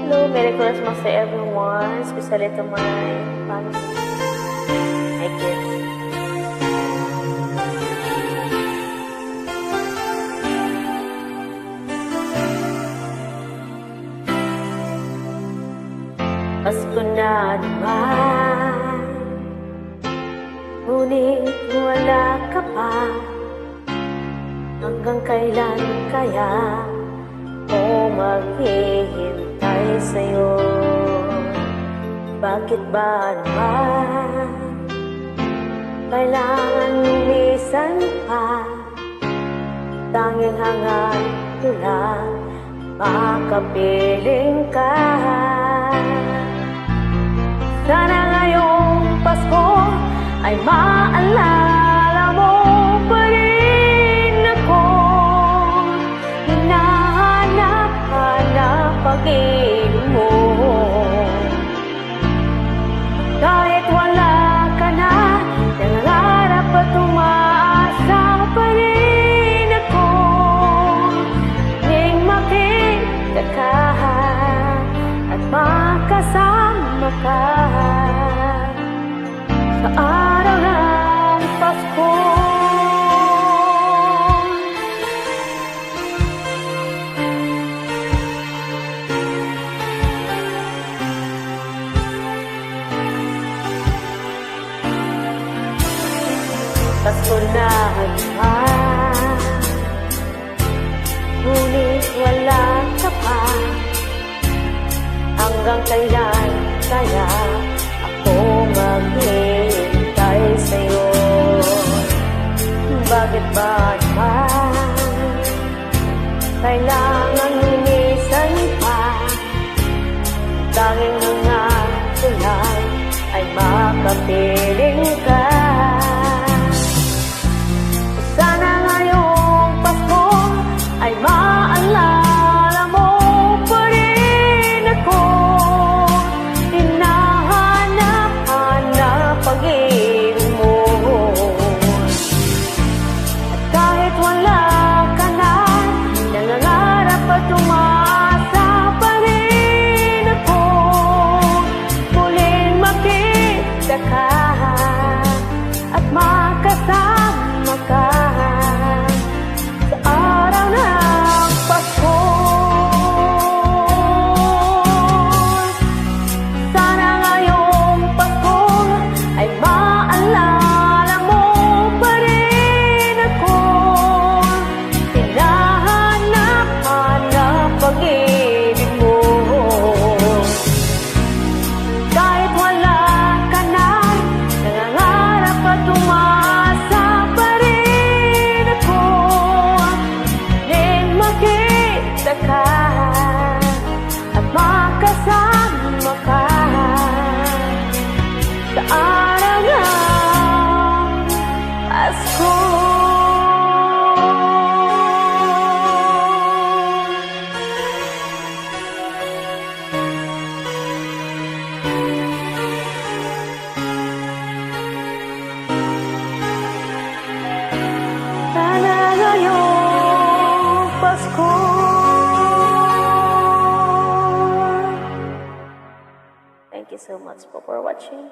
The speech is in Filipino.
Hello, Merry Christmas to everyone, especially to my family, my kids. Pasko na naman, ngunit wala ka pa. Hanggang kailan kaya o maghihintay sa'yo? Bakit ba naman kailangan lumisan pa? Tanging hangat ko lang makapiling ka. Sana ngayong Pasko ay maalala mo pa rin ako. Hinahanap-hanap pag-ibig mo. Kahit wala ka na, nangangarap at umaasa pa rin ako. Muling makita ka at makasama ka sa araw ng Pasko. Pasko na naman, ngunit wala ka pa. Hanggang kailan kaya ako maghihintay sa'yo? Bakit ba naman kailangan lumisan pa? Tanging hangat ko lang ay makapiling ka. Sana ngayong Pasko ay maalala mo pa rin ako. Hinahanap-hanap pag-ibig mo. At kahit wala ka na, nangangarap at umaasa pa rin ako. Muling makita ka at makasama ka sa araw ng Pasko. Sana ngayong Pasko ay maalala mo pa rin ako. Hinahanap-hanap pag-ibig mo. Kahit wala ka na, nangangarap at umaasa pa rin ako. Muling makita ka at makasama ka sa araw ng Pasko. Sana ngayong Pasko. Thank you so much for watching.